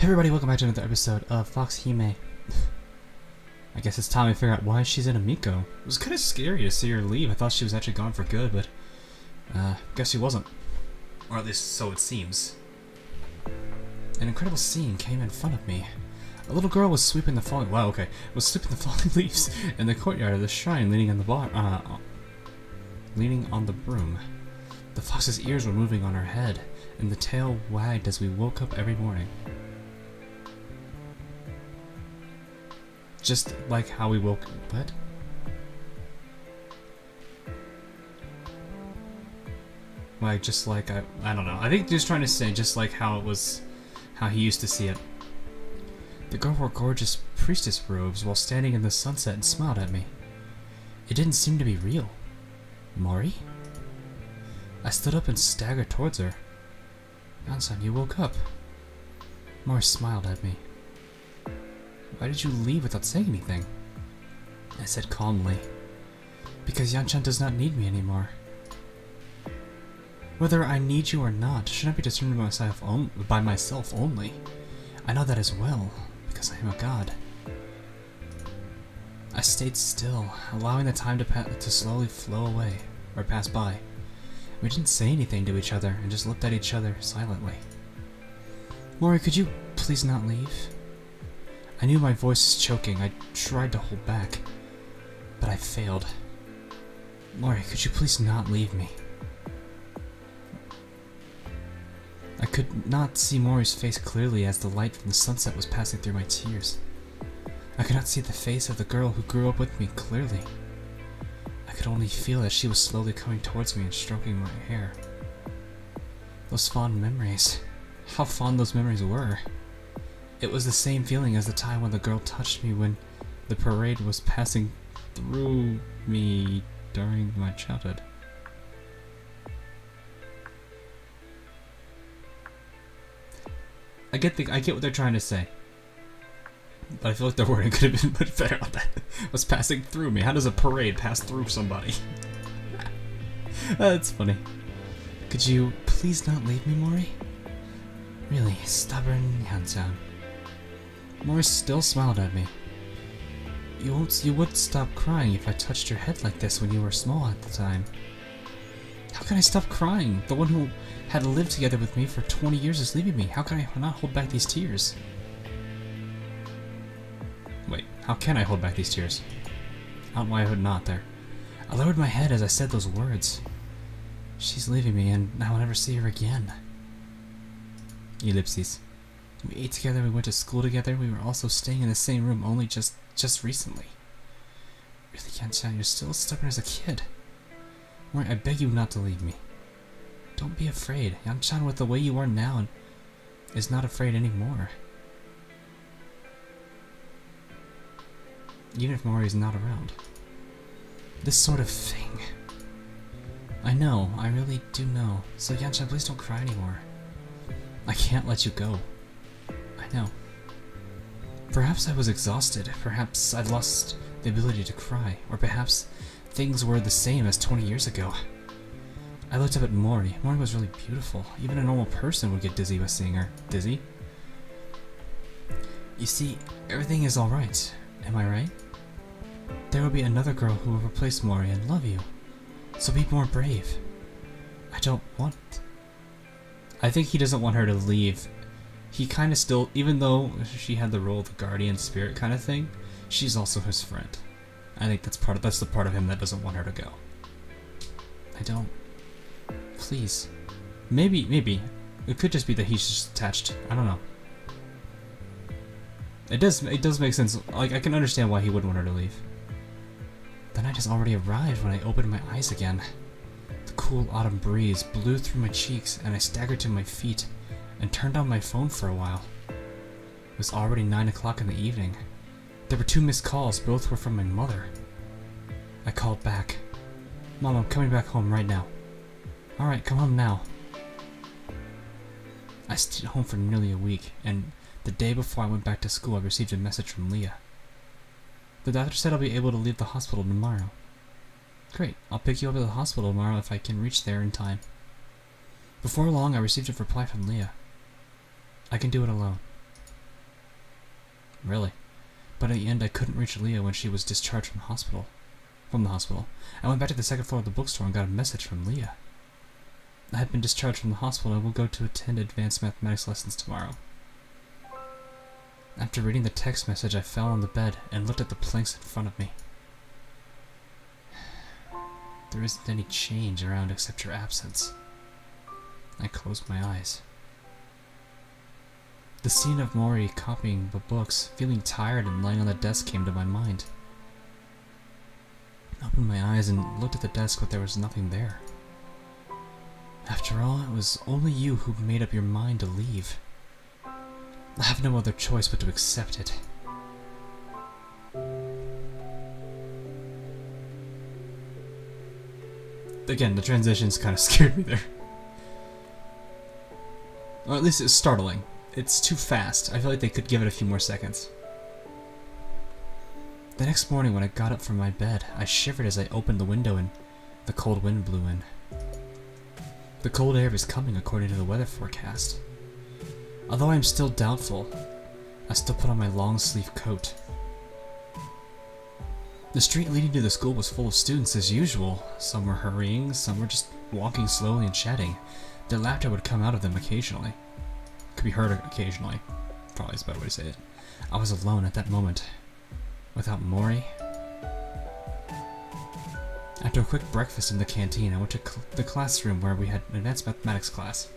everybody, welcome back to another episode of Fox Hime. I guess it's time to figure out why she's in Amiko. It was kind of scary to see her leave. I thought she was actually gone for good, but guess she wasn't. Or at least so it seems. An incredible scene came in front of me. A little girl was sweeping the falling was sweeping the falling leaves in the courtyard of the shrine, leaning on the broom. The fox's ears were moving on her head, and the tail wagged as we woke up every morning. Just like how we woke... What? Like, just like... I don't know. I think he's trying to say just like how it was... How he used to see it. The girl wore gorgeous priestess robes while standing in the sunset and smiled at me. It didn't seem to be real. Mori? I stood up and staggered towards her. Yansan, you woke up. Mori smiled at me. Why did you leave without saying anything? I said calmly. Because Yanchan does not need me anymore. Whether I need you or not should not be determined by myself only. I know that as well, because I am a god. I stayed still, allowing the time to slowly flow away, or pass by. We didn't say anything to each other, and just looked at each other silently. Mori, could you please not leave? I knew my voice was choking. I tried to hold back, but I failed. Mori, could you please not leave me? I could not see Mori's face clearly as the light from the sunset was passing through my tears. I could not see the face of the girl who grew up with me clearly. I could only feel as she was slowly coming towards me and stroking my hair. Those fond memories. How fond those memories were. It was the same feeling as the time when the girl touched me when the parade was passing through me during my childhood. I get what they're trying to say, but I feel like the wording could have been much better on that. Was passing through me. How does a parade pass through somebody? That's funny. Could you please not leave me, Mori? Really, stubborn Yansan. Mori still smiled at me. You would stop crying if I touched your head like this when you were small at the time. How can I stop crying? The one who had lived together with me for 20 years is leaving me. How can I not hold back these tears? Wait, how can I hold back these tears? I don't know why I would not there. I lowered my head as I said those words. She's leaving me and I will never see her again. Ellipses. We ate together, we went to school together, we were also staying in the same room only just recently. Really, Yanchan, you're still as stubborn as a kid. Mori, I beg you not to leave me. Don't be afraid. Yanchan, with the way you are now, is not afraid anymore. Even if Mori is not around. This sort of thing. I know, I really do know. So Yanchan, please don't cry anymore. I can't let you go. I know. Perhaps I was exhausted. Perhaps I'd lost the ability to cry. Or perhaps things were the same as 20 years ago. I looked up at Mori. Mori was really beautiful. Even a normal person would get dizzy by seeing her. Dizzy? You see, everything is alright. Am I right? There will be another girl who will replace Mori and love you. So be more brave. I don't want... I think he doesn't want her to leave. He kind of still, even though she had the role of the guardian spirit kind of thing, she's also his friend. I think that's the part of him that doesn't want her to go. I don't. Please. Maybe. It could just be that he's just attached. I don't know. It does make sense. Like, I can understand why he would want her to leave. The night has already arrived when I opened my eyes again. The cool autumn breeze blew through my cheeks and I staggered to my feet and turned on my phone for a while. It was already 9 o'clock in the evening. There were 2 missed calls, both were from my mother. I called back. Mom, I'm coming back home right now. Alright, come home now. I stayed home for nearly a week, and the day before I went back to school I received a message from Liya. The doctor said I'll be able to leave the hospital tomorrow. Great, I'll pick you up at the hospital tomorrow if I can reach there in time. Before long I received a reply from Liya. I can do it alone. Really. But in the end, I couldn't reach Liya when she was discharged from the hospital. I went back to the second floor of the bookstore and got a message from Liya. I had been discharged from the hospital and will go to attend advanced mathematics lessons tomorrow. After reading the text message, I fell on the bed and looked at the planks in front of me. There isn't any change around except your absence. I closed my eyes. The scene of Mori copying the books, feeling tired and lying on the desk came to my mind. I opened my eyes and looked at the desk, but there was nothing there. After all, it was only you who made up your mind to leave. I have no other choice but to accept it. Again, the transitions kind of scared me there. Or at least it's startling. It's too fast. I feel like they could give it a few more seconds. The next morning when I got up from my bed, I shivered as I opened the window and the cold wind blew in. The cold air is coming according to the weather forecast. Although I am still doubtful, I still put on my long-sleeve coat. The street leading to the school was full of students as usual. Some were hurrying, some were just walking slowly and chatting. Their laughter would come out of them occasionally. Could be heard occasionally. Probably is a better way to say it. I was alone at that moment. Without Mori. After a quick breakfast in the canteen, I went to the classroom where we had an advanced mathematics class.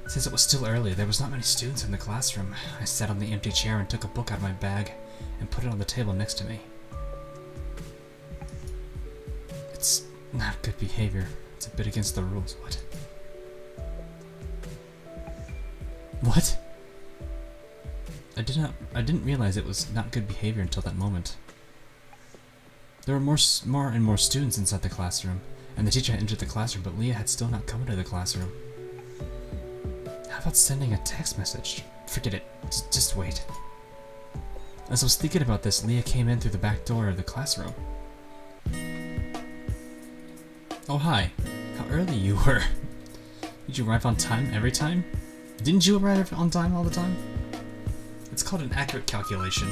Since it was still early, there was not many students in the classroom. I sat on the empty chair and took a book out of my bag and put it on the table next to me. It's not good behavior. It's a bit against the rules. What? I didn't realize it was not good behavior until that moment. There were more and more students inside the classroom, and the teacher had entered the classroom, but Liya had still not come into the classroom. How about sending a text message? Forget it. Just wait. As I was thinking about this, Liya came in through the back door of the classroom. Oh, hi. How early you were. Did you arrive on time every time? Didn't you arrive on time all the time? It's called an accurate calculation.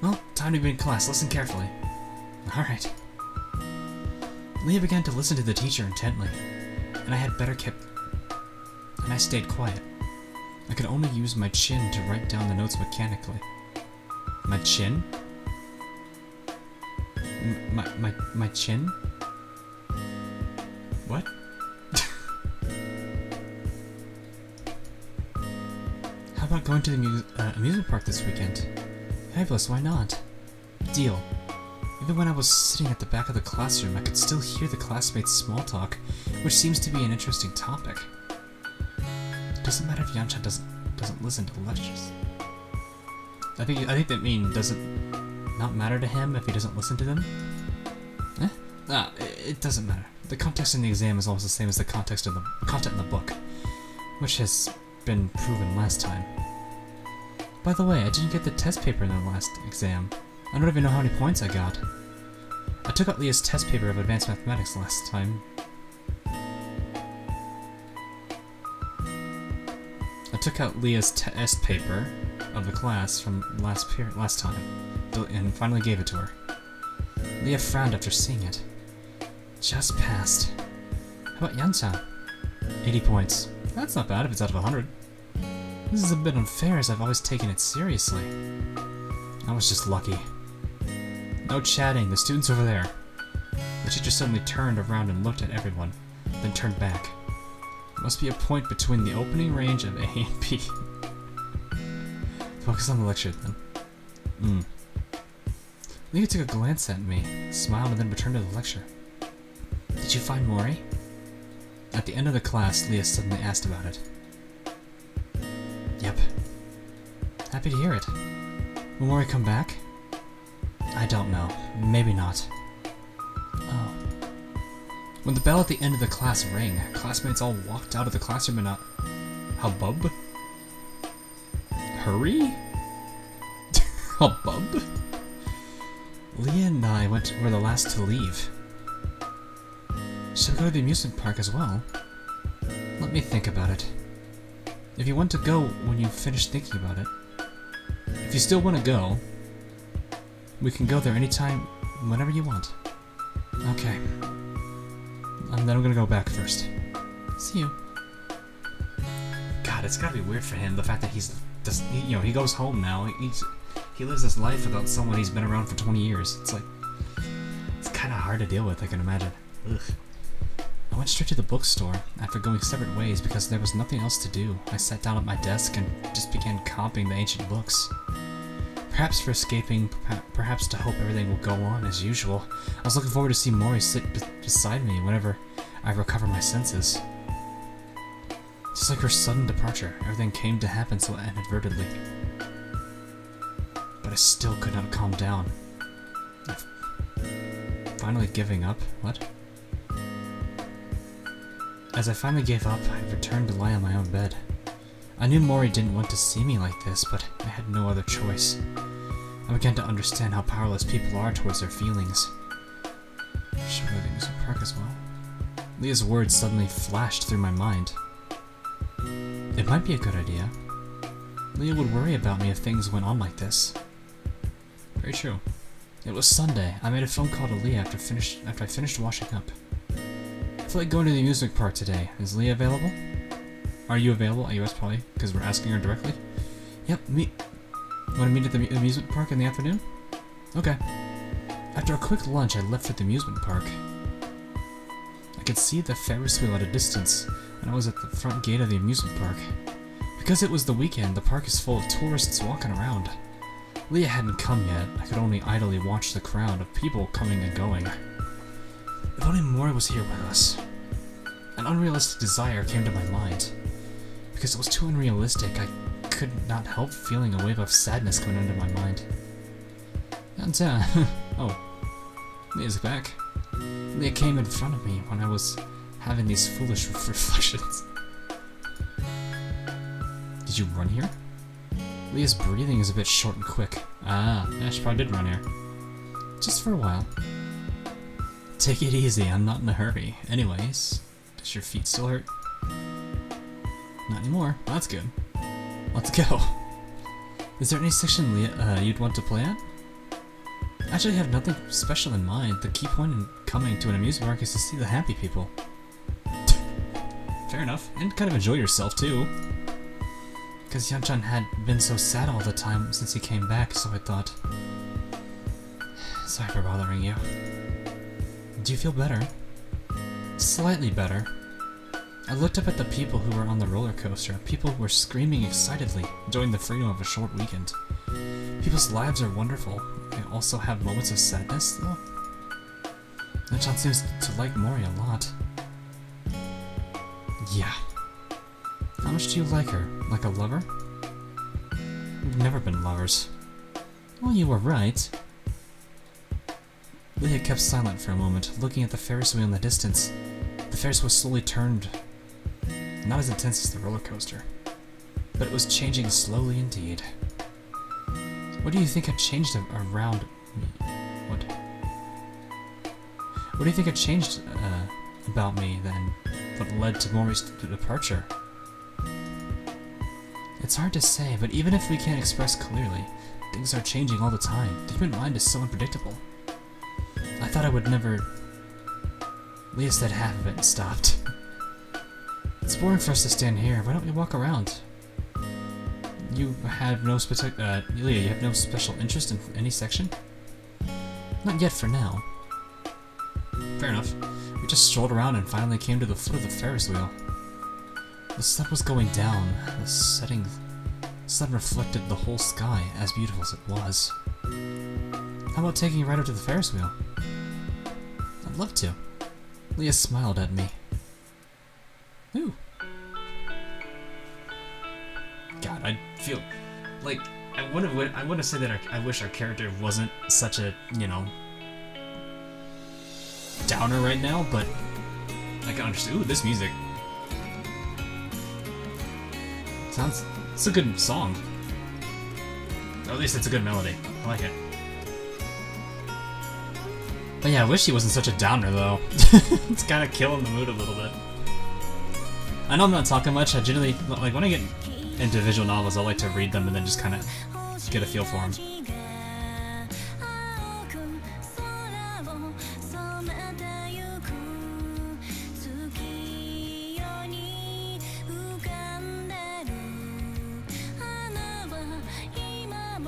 Well, time to be in class. Listen carefully. Alright. Liya began to listen to the teacher intently, and I stayed quiet. I could only use my chin to write down the notes mechanically. My chin? My chin? What? How about going to the amusement park this weekend? Fabulous, why not? Deal. Even when I was sitting at the back of the classroom, I could still hear the classmates' small talk, which seems to be an interesting topic. It doesn't matter if Yansha doesn't listen to the lectures. I think that means does it not matter to him if he doesn't listen to them? It doesn't matter. The context in the exam is almost the same as the content in the book, which has been proven last time. By the way, I didn't get the test paper in the last exam. I don't even know how many points I got. I took out Liya's test paper of advanced mathematics last time. I took out Liya's test paper of the class from last time, and finally gave it to her. Liya frowned after seeing it. Just passed. How about Yansha? 80 points. That's not bad if it's out of 100. This is a bit unfair as I've always taken it seriously. I was just lucky. No chatting, the student's over there. The teacher suddenly turned around and looked at everyone, then turned back. There must be a point between the opening range of A and B. Focus on the lecture then. Liya took a glance at me, smiled, and then returned to the lecture. Did you find Mori? At the end of the class, Liya suddenly asked about it. Yep. Happy to hear it. Will Mori come back? I don't know. Maybe not. Oh. When the bell at the end of the class rang, classmates all walked out of the classroom in a hubbub. Hurry? Hubbub? Liya and I were the last to leave. Should we go to the amusement park as well? Let me think about it. If you want to go when you finish thinking about it. If you still want to go, we can go there anytime, whenever you want. Okay. Then I'm gonna go back first. See you. God, it's gotta be weird for him, the fact that he goes home now. He lives his life without someone he's been around for 20 years. It's like, it's kind of hard to deal with, I can imagine. Ugh. I went straight to the bookstore after going separate ways because there was nothing else to do. I sat down at my desk and just began comping the ancient books. Perhaps for escaping, perhaps to hope everything will go on as usual. I was looking forward to see Mori sit beside me whenever I recover my senses. Just like her sudden departure, everything came to happen so inadvertently. But I still could not calm down. Finally giving up? What? As I finally gave up, I returned to lie on my own bed. I knew Mori didn't want to see me like this, but I had no other choice. I began to understand how powerless people are towards their feelings. Should we go to the amusement park as well? Liya's words suddenly flashed through my mind. It might be a good idea. Liya would worry about me if things went on like this. Very true. It was Sunday. I made a phone call to Liya after I finished washing up. I feel like going to the amusement park today. Is Liya available? Are you available? I asked probably, because we're asking her directly. Yep, Want to meet at the amusement park in the afternoon? Okay. After a quick lunch, I left for the amusement park. I could see the Ferris wheel at a distance, and I was at the front gate of the amusement park. Because it was the weekend, the park is full of tourists walking around. Liya hadn't come yet. I could only idly watch the crowd of people coming and going. If only Mori was here with us. An unrealistic desire came to my mind. Because it was too unrealistic, I could not help feeling a wave of sadness coming under my mind. And, oh, Liya's back. Liya came in front of me when I was having these foolish reflections. Did you run here? Liya's breathing is a bit short and quick. Ah, yeah, she probably did run here. Just for a while. Take it easy, I'm not in a hurry. Anyways, does your feet still hurt? Not anymore. That's good. Let's go. Is there any section Liya, you'd want to play at? Actually, I have nothing special in mind. The key point in coming to an amusement park is to see the happy people. Fair enough. And kind of enjoy yourself, too. Because Yan-chan had been so sad all the time since he came back, so I thought... Sorry for bothering you. Do you feel better? Slightly better. I looked up at the people who were on the roller coaster. People were screaming excitedly, enjoying the freedom of a short weekend. People's lives are wonderful. They also have moments of sadness, though. Yan-chan seems to like Mori a lot. Yeah. How much do you like her? Like a lover? We've never been lovers. Well, you were right. Liya kept silent for a moment, looking at the Ferris wheel in the distance. The Ferris wheel slowly turned. Not as intense as the roller coaster, but it was changing slowly indeed. What do you think had changed around me? What? What do you think had changed about me then? What led to Mori's departure? It's hard to say, but even if we can't express clearly, things are changing all the time. The human mind is so unpredictable. I thought I would never... Liya said half of it and stopped. It's boring for us to stand here. Why don't we walk around? You have no Liya, you have no special interest in any section? Not yet for now. Fair enough. We just strolled around and finally came to the foot of the Ferris wheel. The sun was going down. The setting sun reflected the whole sky, as beautiful as it was. How about taking a ride up to the Ferris wheel? I'd love to. Liya smiled at me. Ooh. God, I feel like I want to say that I wish our character wasn't such a, you know, downer right now, but I can understand. Ooh, this music. It's a good song. Or at least it's a good melody. I like it. But yeah, I wish he wasn't such a downer, though. It's kind of killing the mood a little bit. I know I'm not talking much. I generally, like, when I get into visual novels, I like to read them and then just kind of get a feel for them.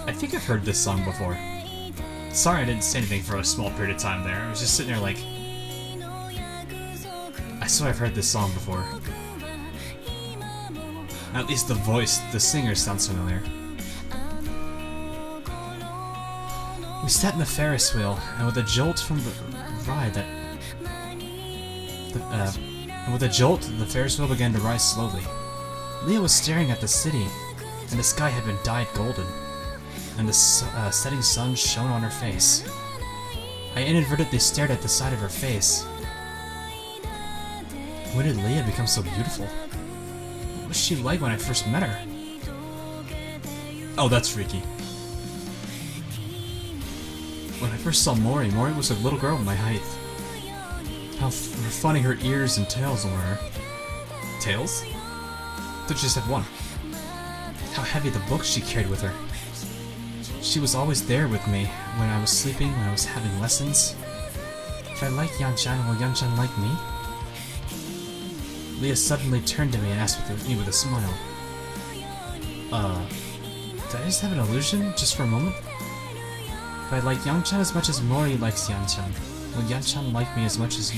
I think I've heard this song before. Sorry I didn't say anything for a small period of time there. I was just sitting there like... I swear I've heard this song before. At least the voice, the singer sounds familiar. We sat in the Ferris wheel, and with a jolt from the ride that... and with a jolt, the Ferris wheel began to rise slowly. Liya was staring at the city, and the sky had been dyed golden, and the setting sun shone on her face. I inadvertently stared at the side of her face. When did Liya become so beautiful? What was she like when I first met her? Oh, that's freaky. When I first saw Mori was a little girl my height. How funny her ears and tails were. Tails? I thought she just had one. How heavy the books she carried with her. She was always there with me, when I was sleeping, when I was having lessons. If I like Yan-chan, will Yan-chan like me? Liya suddenly turned to me and asked me with a smile. Did I just have an illusion, just for a moment? If I like Yan-chan as much as Mori likes Yan-chan, will Yan-chan like me as much as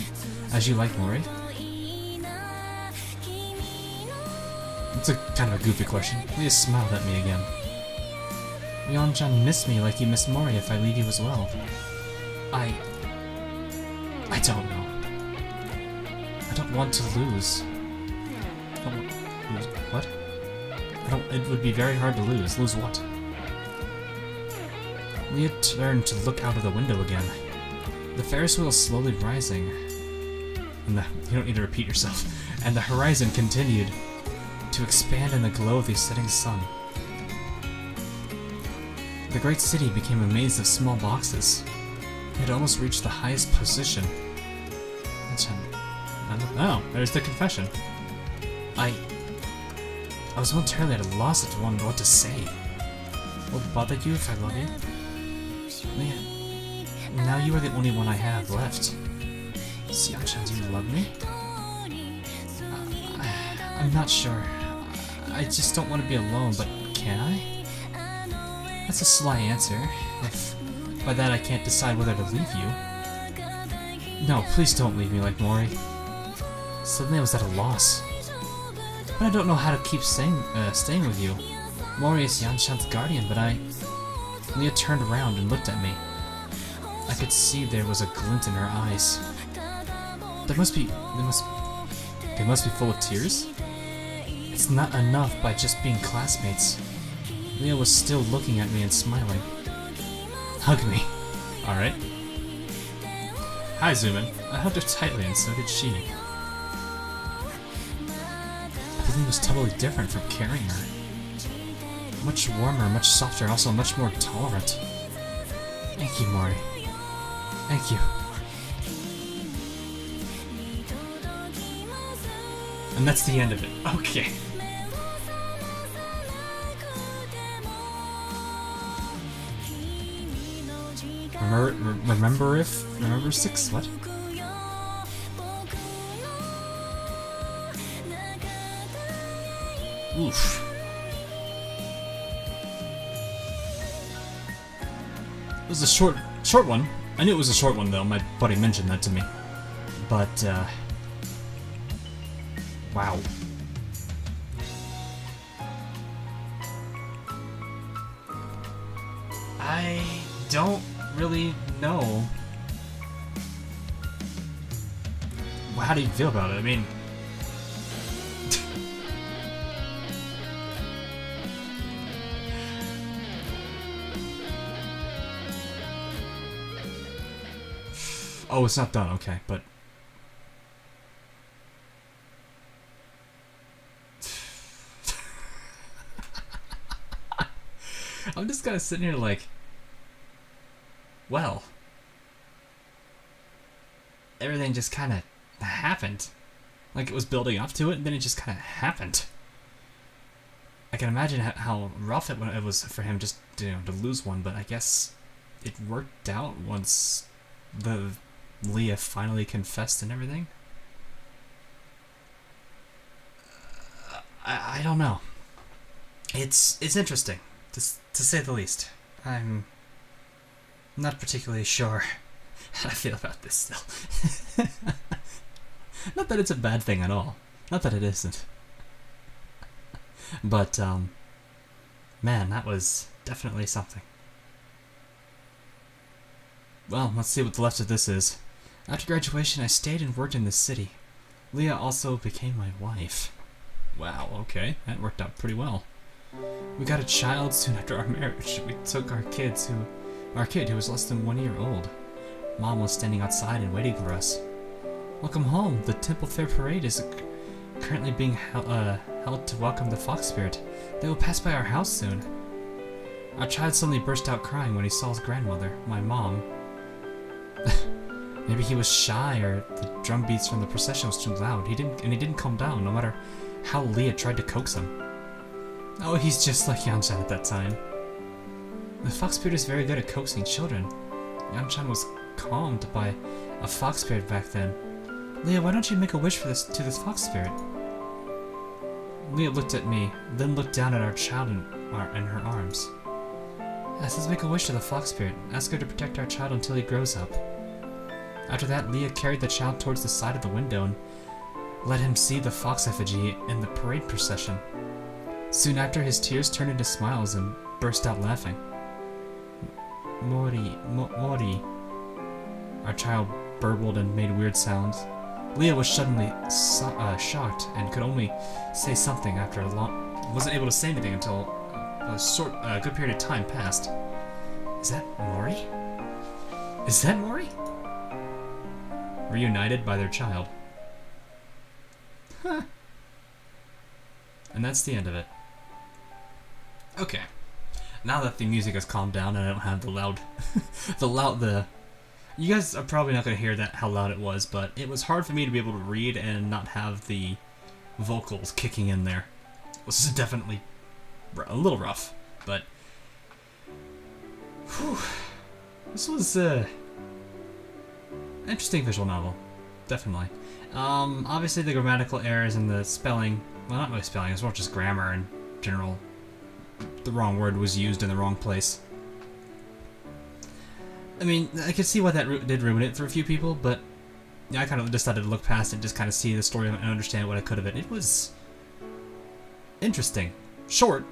you like Mori? It's a kind of a goofy question. Liya smiled at me again. Will Yan-chan miss me like you miss Mori if I leave you as well? I don't know. I don't want to lose. Lose what? It would be very hard to lose. Lose what? Liya turned to look out of the window again. The Ferris wheel is slowly rising. And you don't need to repeat yourself. And the horizon continued to expand in the glow of the setting sun. The great city became a maze of small boxes. It had almost reached the highest position. Oh, there's the confession. I was momentarily at a loss as to what to say. Will it bother you if I love you? Liya, now you are the only one I have left. Yan-chan, do you love me? I'm not sure. I just don't want to be alone, but can I? That's a sly answer. If by that I can't decide whether to leave you. No, please don't leave me like Mori. Suddenly I was at a loss. But I don't know how to keep staying with you. Mori is Yan-chan's guardian, but Liya turned around and looked at me. I could see there was a glint in her eyes. They must be full of tears? It's not enough by just being classmates. Liya was still looking at me and smiling. Hug me. Alright. Hi, Zuman. I hugged her tightly and so did she. Everything was totally different from carrying her. Much warmer, much softer, also much more tolerant. Thank you, Mori. Thank you. And that's the end of it. Okay. Remember 6? What? Oof. It was a short one. I knew it was a short one though, my buddy mentioned that to me. But, wow. I don't really know. How do you feel about it? I mean... Oh, it's not done, okay, but... I'm just kind of sitting here like... Well... Everything just kind of happened. Like it was building up to it, and then it just kind of happened. I can imagine how rough it was for him just to lose one, but I guess it worked out once the Liya finally confessed and everything. I don't know. It's interesting, to say the least. I'm not particularly sure how I feel about this still. Not that it's a bad thing at all. Not that it isn't. But, man, that was definitely something. Well, let's see what the left of this is. After graduation, I stayed and worked in the city. Liya also became my wife. Wow, okay, that worked out pretty well. We got a child soon after our marriage. We took our kid who was less than 1 year old. Mom was standing outside and waiting for us. Welcome home. The Temple Fair Parade is currently being held to welcome the Fox Spirit. They will pass by our house soon. Our child suddenly burst out crying when he saw his grandmother, my mom. Maybe he was shy, or the drum beats from the procession was too loud. He didn't calm down, no matter how Liya tried to coax him. Oh, he's just like Yanchan at that time. The Fox Spirit is very good at coaxing children. Yanchan was calmed by a Fox Spirit back then. Liya, why don't you make a wish for to this Fox Spirit? Liya looked at me, then looked down at our child in her arms. Yes, let's make a wish to the Fox Spirit. Ask her to protect our child until he grows up. After that, Liya carried the child towards the side of the window and let him see the fox effigy in the parade procession. Soon after, his tears turned into smiles and burst out laughing. Mori. Our child burbled and made weird sounds. Liya was suddenly shocked and could only say something after a long... wasn't able to say anything until a good period of time passed. Is that Mori? Is that Mori? Reunited by their child. Huh. And that's the end of it. Okay. Now that the music has calmed down and I don't have the loud... You guys are probably not going to hear how loud it was, but it was hard for me to be able to read and not have the vocals kicking in there. This is definitely a little rough, but... Whew. This was an interesting visual novel. Definitely. Obviously the grammatical errors and the spelling... Well, not really spelling, it's more just grammar in general. The wrong word was used in the wrong place. I mean, I could see why that did ruin it for a few people, but yeah, I kind of decided to look past it and just kind of see the story and understand what I could of it. It was interesting. Short.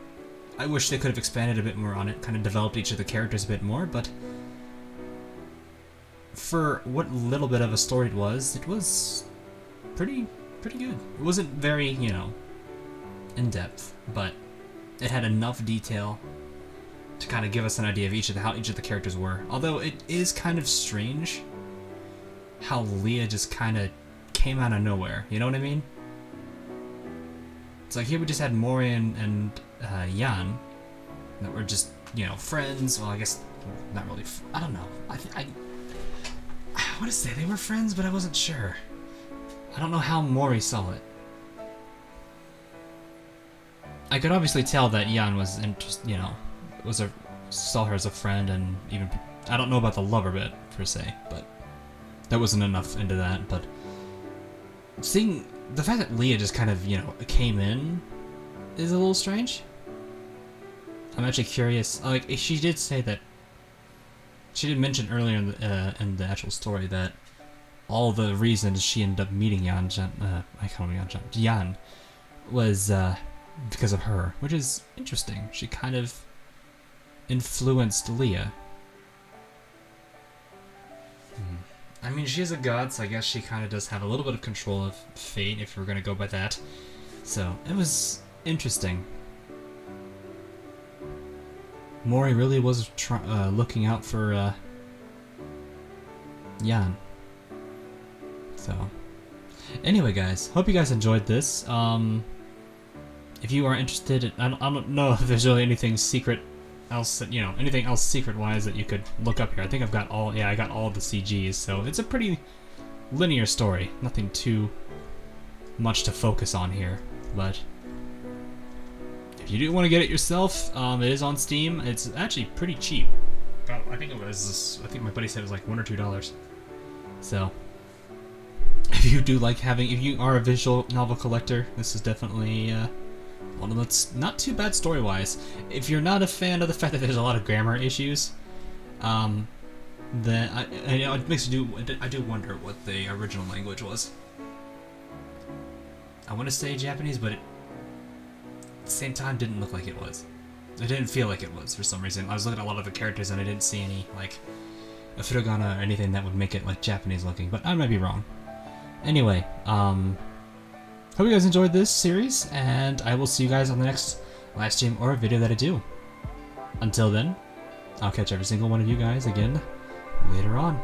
I wish they could have expanded a bit more on it, kind of developed each of the characters a bit more, but for what little bit of a story it was pretty good. It wasn't very, in-depth, but it had enough detail to kind of give us an idea of how each of the characters were. Although it is kind of strange how Liya just kind of came out of nowhere. You know what I mean? It's like here we just had Mori and Yan that were just, friends. Well, I guess not really. I don't know. I want to say they were friends, but I wasn't sure. I don't know how Mori saw it. I could obviously tell that Yan was saw her as a friend, and even I don't know about the lover bit per se, but that wasn't enough into that. But seeing the fact that Liya just kind of came in is a little strange. I'm actually curious. Like she did say that she did mention earlier in the actual story that all the reasons she ended up meeting Yan was because of her, which is interesting. She kind of influenced Liya. I mean, she is a god, so I guess she kind of does have a little bit of control of fate, if we're going to go by that. So, it was interesting. Mori really was looking out for Yan. So, anyway guys, hope you guys enjoyed this. If you are interested, I don't know if there's really anything secret else, anything else secret-wise that you could look up here. I think I got all the CGs, so it's a pretty linear story. Nothing too much to focus on here, but if you do want to get it yourself, it is on Steam. It's actually pretty cheap. Oh, I think my buddy said it was like $1 or $2. So, if you do like if you are a visual novel collector, this is definitely one that's not too bad story-wise. If you're not a fan of the fact that there's a lot of grammar issues, then it makes you I do wonder what the original language was. I want to say Japanese, but at the same time didn't look like it was. It didn't feel like it was for some reason. I was looking at a lot of the characters and I didn't see any like a furigana or anything that would make it like Japanese looking, but I might be wrong. Anyway, hope you guys enjoyed this series, and I will see you guys on the next live stream or video that I do. Until then, I'll catch every single one of you guys again later on.